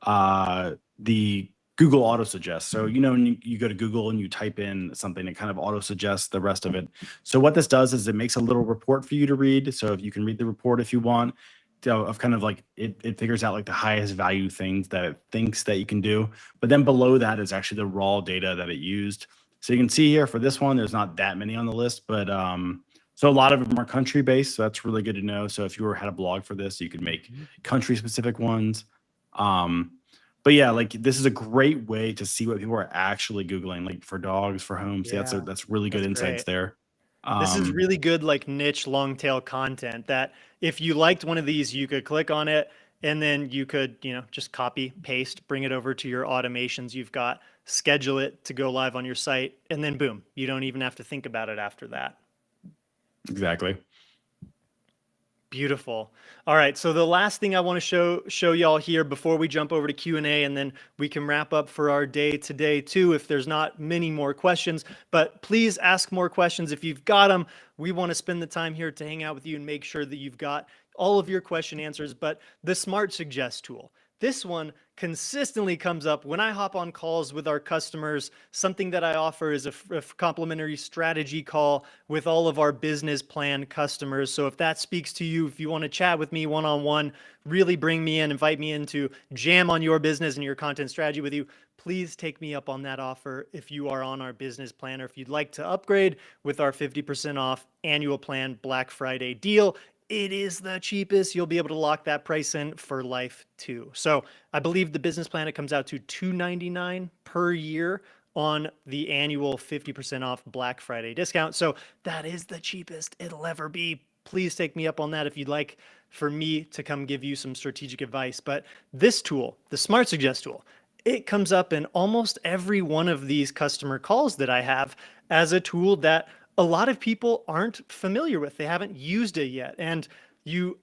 the Google auto suggest. So, you know, when you go to Google and you type in something, it kind of auto suggests the rest of it. So what this does is it makes a little report for you to read. So if you can read the report if you want, of kind of like it figures out like the highest value things that it thinks that you can do. But then below that is actually the raw data that it used. So you can see here for this one, there's not that many on the list, but so a lot of them are country based. So that's really good to know. So if you had a blog for this, you could make country specific ones. But yeah, like this is a great way to see what people are actually Googling, like for dogs, for homes. Yeah, that's really good insights there. This is really good, like niche long tail content that if you liked one of these, you could click on it and then you could, you know, just copy, paste, bring it over to your automations you've got, schedule it to go live on your site, and then boom, you don't even have to think about it after that. Exactly. Beautiful. All right, so the last thing I want to show y'all here before we jump over to Q&A, and then we can wrap up for our day today too if there's not many more questions. But please ask more questions if you've got them. We want to spend the time here to hang out with you and make sure that you've got all of your question answers. But the Smart Suggest tool, this one consistently comes up when I hop on calls with our customers. Something that I offer is a complimentary strategy call with all of our business plan customers. So if that speaks to you, if you want to chat with me one-on-one, really bring me in, invite me in to jam on your business and your content strategy with you, please take me up on that offer if you are on our business plan, or if you'd like to upgrade with our 50% off annual plan Black Friday deal. It is the cheapest. You'll be able to lock that price in for life too. So I believe the business plan, it comes out to $299 per year on the annual 50% off Black Friday discount. So that is the cheapest it'll ever be. Please take me up on that if you'd like for me to come give you some strategic advice. But this tool, the Smart Suggest tool, it comes up in almost every one of these customer calls that I have as a tool that a lot of people aren't familiar with. They haven't used it yet. And you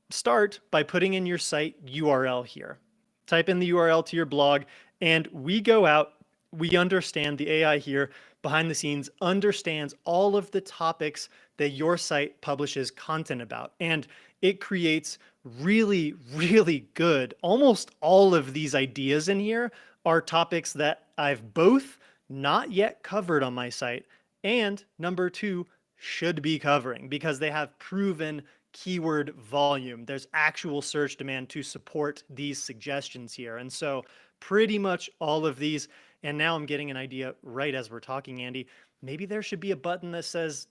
start by putting in your site URL here. Type in the URL to your blog, and we go out, we understand the AI here behind the scenes understands all of the topics that your site publishes content about. And it creates really, really good. Almost all of these ideas in here are topics that I've both not yet covered on my site, and number two, should be covering because they have proven keyword volume. There's actual search demand to support these suggestions here. And so pretty much all of these, and now I'm getting an idea right as we're talking, Andy, maybe there should be a button that says,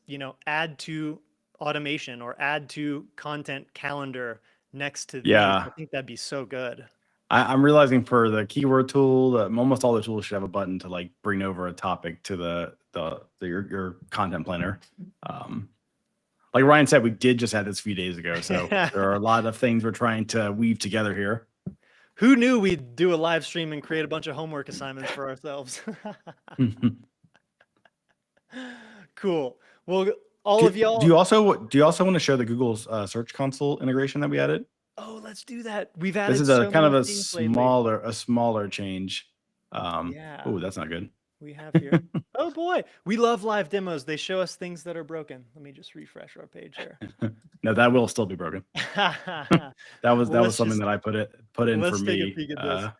add to automation or add to content calendar next to these. Yeah. I think that'd be so good. I'm realizing for the keyword tool, almost all the tools should have a button to like bring over a topic to your content planner. Like Ryan said, we did just have this a few days ago, so there are a lot of things we're trying to weave together here. Who knew we'd do a live stream and create a bunch of homework assignments for ourselves? Cool. Well, all of y'all. Do you also want to show the Google's Search Console integration that we added? Oh, let's do that. We've added. This is a kind of a smaller change. Yeah. Oh, that's not good. We have here. Oh boy, we love live demos. They show us things that are broken. Let me just refresh our page here. No, that will still be broken. that was something that I put in for me. Take a peek at this.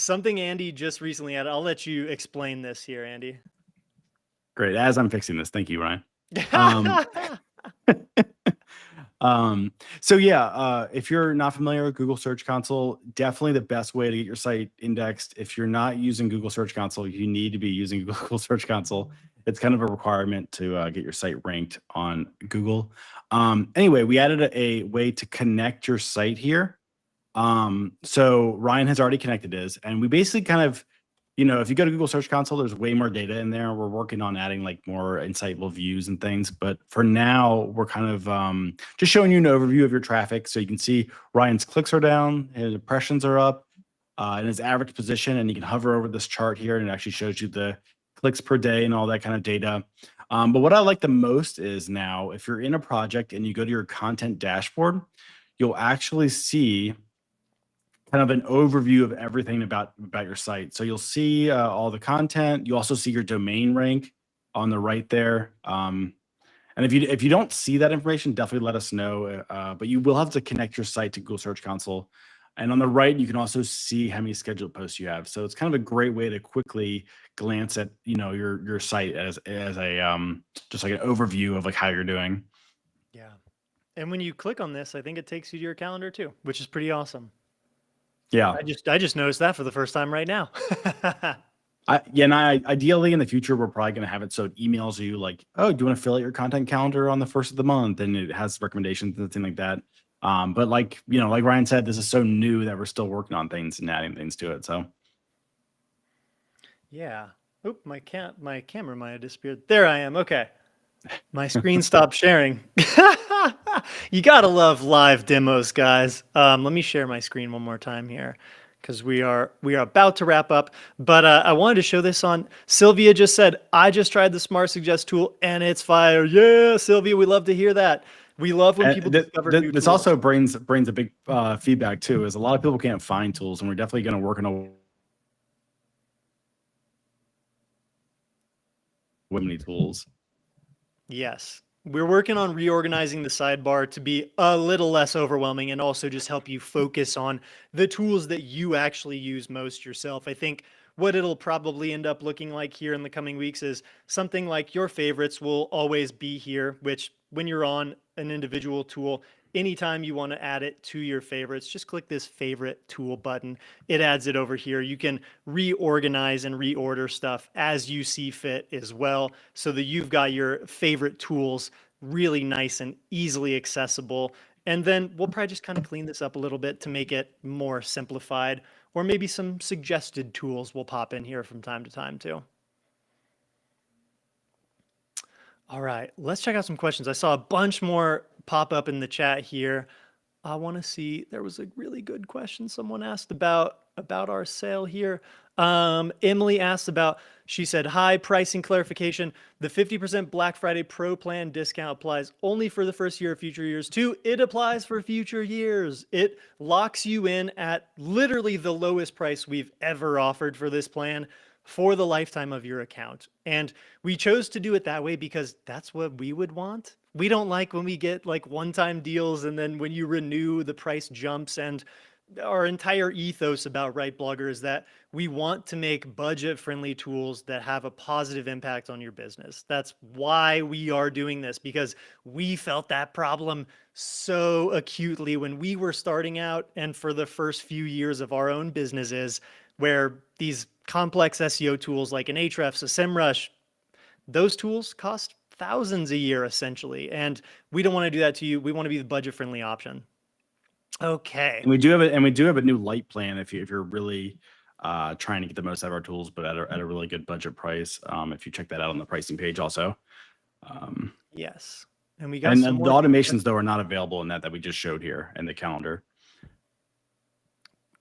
Something Andy just recently added. I'll let you explain this here, Andy. Great. As I'm fixing this, thank you, Ryan. So yeah, if you're not familiar with Google Search Console, definitely the best way to get your site indexed. If you're not using Google Search Console, you need to be using Google Search Console. It's kind of a requirement to get your site ranked on Google. Anyway, we added a way to connect your site here. So Ryan has already connected his, and we basically kind of, if you go to Google Search Console, there's way more data in there. We're working on adding like more insightful views and things. But for now, we're kind of just showing you an overview of your traffic. So you can see Ryan's clicks are down, his impressions are up, and his average position. And you can hover over this chart here, and it actually shows you the clicks per day and all that kind of data. But what I like the most is now, if you're in a project and you go to your content dashboard, you'll actually see kind of an overview of everything about your site. So you'll see all the content. You also see your domain rank on the right there. And if you don't see that information, definitely let us know. But you will have to connect your site to Google Search Console. And on the right, you can also see how many scheduled posts you have. So it's kind of a great way to quickly glance at your site as a just like an overview of like how you're doing. Yeah. And when you click on this, I think it takes you to your calendar too, which is pretty awesome. Yeah, I just noticed that for the first time right now. Ideally in the future, we're probably going to have it so it emails you like, oh, do you want to fill out your content calendar on the first of the month? And it has recommendations and things like that. But like Ryan said, this is so new that we're still working on things and adding things to it. So yeah. Oop, my camera might have disappeared. There I am. Okay. My screen stopped sharing. You gotta love live demos, guys. Let me share my screen one more time here because we are about to wrap up. But I wanted to show this on. Sylvia just said, I just tried the Smart Suggest tool and it's fire. Yeah, Sylvia, we love to hear that. We love when people discover new tools. This also brings a big feedback too, is a lot of people can't find tools, and we're definitely going to work on a women tools. Yes. We're working on reorganizing the sidebar to be a little less overwhelming and also just help you focus on the tools that you actually use most yourself. I think what it'll probably end up looking like here in the coming weeks is something like your favorites will always be here, which when you're on an individual tool, anytime you want to add it to your favorites, just click this favorite tool button. It adds it over here. You can reorganize and reorder stuff as you see fit as well, so that you've got your favorite tools really nice and easily accessible And then we'll probably just kind of clean this up a little bit to make it more simplified, or maybe some suggested tools will pop in here from time to time too. All right, let's check out some questions. I saw a bunch more pop up in the chat here. I want to see, there was a really good question someone asked about our sale here. Emily asked about, she said, hi, pricing clarification. The 50% Black Friday Pro plan discount applies only for the first year of future years too. It applies for future years. It locks you in at literally the lowest price we've ever offered for this plan for the lifetime of your account. And we chose to do it that way because that's what we would want. We don't like when we get like one-time deals and then when you renew, the price jumps. And our entire ethos about RightBlogger is that we want to make budget-friendly tools that have a positive impact on your business. That's why we are doing this, because we felt that problem so acutely when we were starting out and for the first few years of our own businesses, where these complex SEO tools like an Ahrefs, a SEMrush, those tools cost thousands a year essentially. And we don't want to do that to you. We want to be the budget-friendly option. Okay. And we do have a new light plan if you're really trying to get the most out of our tools, but at a really good budget price. If you check that out on the pricing page also. Yes. And we got some the automations though are not available in that we just showed here in the calendar.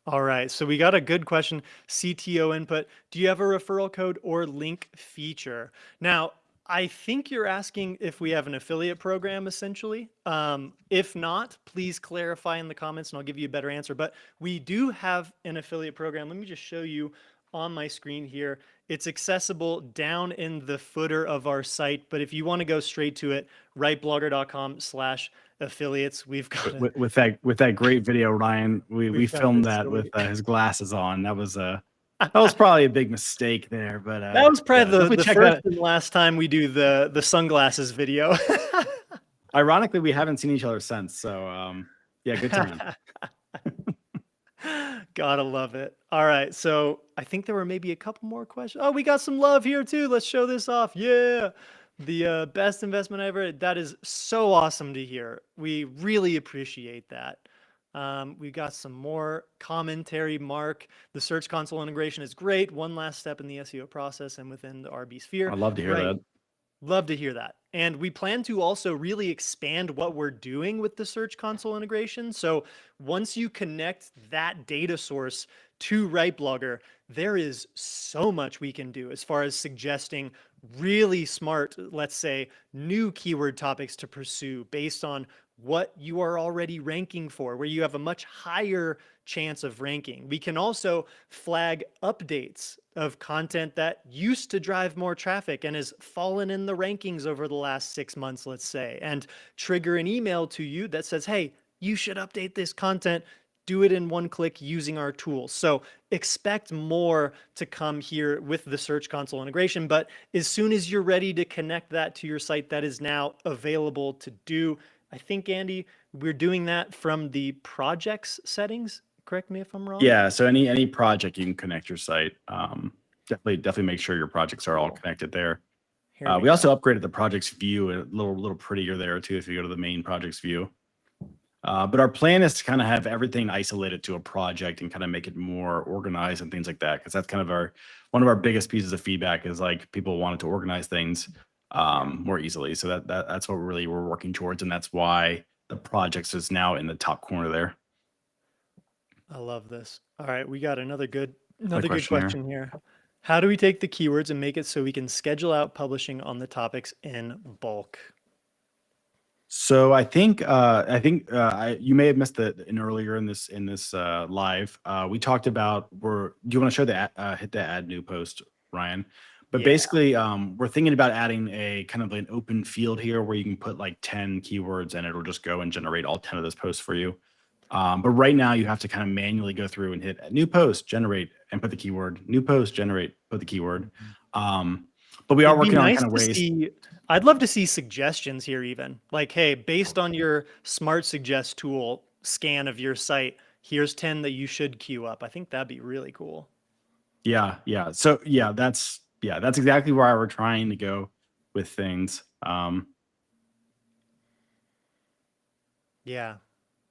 All right, so we got a good question. CTO input. Do you have a referral code or link feature? Now, I think you're asking if we have an affiliate program, essentially. If not, please clarify in the comments and I'll give you a better answer. But we do have an affiliate program. Let me just show you on my screen here. It's accessible down in the footer of our site. But if you want to go straight to it, rightblogger.com/affiliates. We've got with that great video, Ryan. We filmed that with his glasses on. That was probably a big mistake there, but that was probably the first and last time we do the sunglasses video. Ironically, we haven't seen each other since, so yeah, good time. Gotta love it. All right, so I think there were maybe a couple more questions. Oh, we got some love here too. Let's show this off. Yeah, the best investment ever. That is so awesome to hear. We really appreciate that. We got some more commentary. Mark, the Search Console integration is great. One last step in the SEO process and within the RB sphere. I'd love to hear that. Love to hear that. And we plan to also really expand what we're doing with the Search Console integration. So once you connect that data source to RightBlogger, there is so much we can do as far as suggesting really smart, let's say, new keyword topics to pursue based on what you are already ranking for, where you have a much higher chance of ranking. We can also flag updates of content that used to drive more traffic and has fallen in the rankings over the last 6 months, let's say, and trigger an email to you that says, hey, you should update this content. Do it in one click using our tools. So expect more to come here with the Search Console integration. But as soon as you're ready to connect that to your site, that is now available to do. I think, Andy, we're doing that from the projects settings. Correct me if I'm wrong. Yeah. So any project you can connect your site. Definitely make sure your projects are all connected there. We also upgraded the projects view a little prettier there too if you go to the main projects view. But our plan is to kind of have everything isolated to a project and kind of make it more organized and things like that, because that's kind of one of our biggest pieces of feedback is like people wanted to organize things more easily. So that's what we're working towards, and that's why the projects is now in the top corner there. I love this. All right, we got another good question here. How do we take the keywords and make it so we can schedule out publishing on the topics in bulk? So I think you may have missed an earlier in this live. We talked about do you want to show hit the add new post, Ryan? But yeah. Basically, we're thinking about adding a kind of an open field here where you can put like 10 keywords and it'll just go and generate all 10 of those posts for you. But right now you have to kind of manually go through and hit new post, generate, and put the keyword, new post, generate, put the keyword. But we are working on kind of ways. I'd love to see suggestions here even. Like, hey, based on your Smart Suggest tool scan of your site, here's 10 that you should queue up. I think that'd be really cool. Yeah. So that's exactly where we're trying to go with things. Yeah.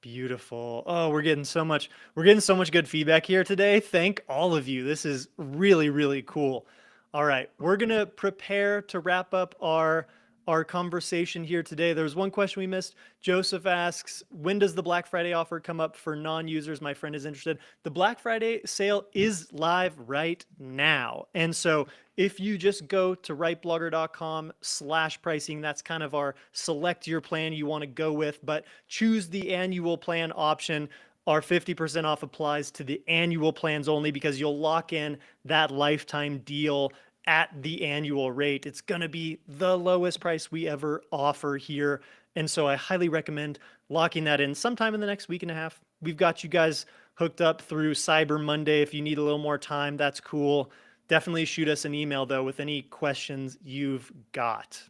Beautiful. Oh, we're getting so much good feedback here today. Thank all of you. This is really, really cool. All right, we're gonna prepare to wrap up our conversation here today. There's one question we missed. Joseph asks, when does the Black Friday offer come up for non-users? My friend is interested. The Black Friday sale is live right now. And so if you just go to rightblogger.com/pricing, that's kind of our select your plan you want to go with, but choose the annual plan option. Our 50% off applies to the annual plans only because you'll lock in that lifetime deal at the annual rate. It's going to be the lowest price we ever offer here. And so I highly recommend locking that in sometime in the next week and a half. We've got you guys hooked up through Cyber Monday. If you need a little more time, that's cool. Definitely shoot us an email though with any questions you've got.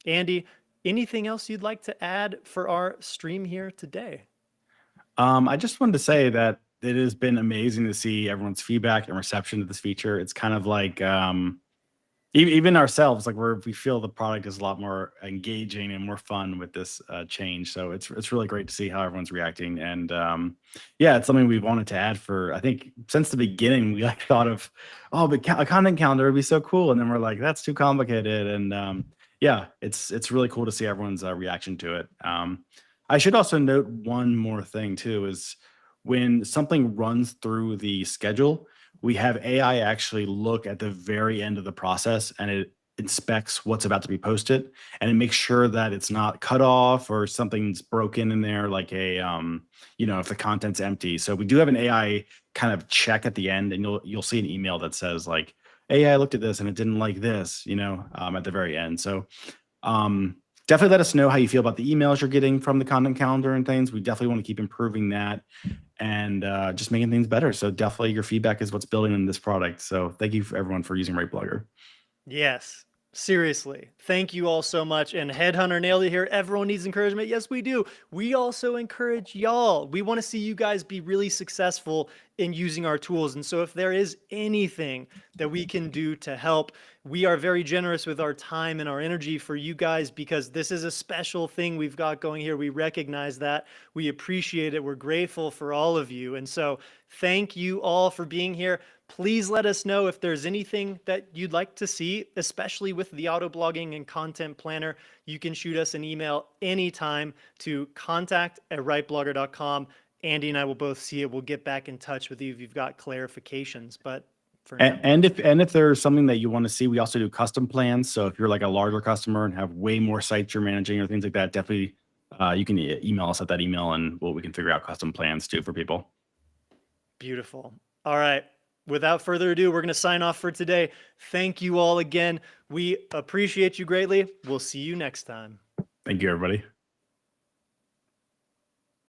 Andy, anything else you'd like to add for our stream here today? I just wanted to say that it has been amazing to see everyone's feedback and reception to this feature. It's kind of like even ourselves, like we feel the product is a lot more engaging and more fun with this change. So it's really great to see how everyone's reacting. And yeah, it's something we've wanted to add for, I think, since the beginning. We like thought of, oh, but a content calendar would be so cool, and then we're like, that's too complicated. And yeah, it's really cool to see everyone's reaction to it. I should also note one more thing too, is when something runs through the schedule, we have AI actually look at the very end of the process, and it inspects what's about to be posted, and it makes sure that it's not cut off or something's broken in there, like if the content's empty. So we do have an AI kind of check at the end, and you'll see an email that says like, AI looked at this and it didn't like this, at the very end. So definitely let us know how you feel about the emails you're getting from the content calendar and things. We definitely want to keep improving that and just making things better. So definitely your feedback is what's building in this product. So thank you for everyone for using RightBlogger. Yes, seriously. Thank you all so much. And Headhunter nailed it here. Everyone needs encouragement. Yes, we do. We also encourage y'all. We want to see you guys be really successful in using our tools. And so if there is anything that we can do to help, we are very generous with our time and our energy for you guys, because this is a special thing we've got going here. We recognize that. We appreciate it. We're grateful for all of you. And so thank you all for being here. Please let us know if there's anything that you'd like to see, especially with the auto blogging and content planner. You can shoot us an email anytime to contact@rightblogger.com. Andy and I will both see it. We'll get back in touch with you if you've got clarifications. But for now, And if there's something that you want to see, we also do custom plans. So if you're like a larger customer and have way more sites you're managing or things like that, definitely you can email us at that email, and we can figure out custom plans too for people. Beautiful. All right. Without further ado, we're going to sign off for today. Thank you all again. We appreciate you greatly. We'll see you next time. Thank you, everybody.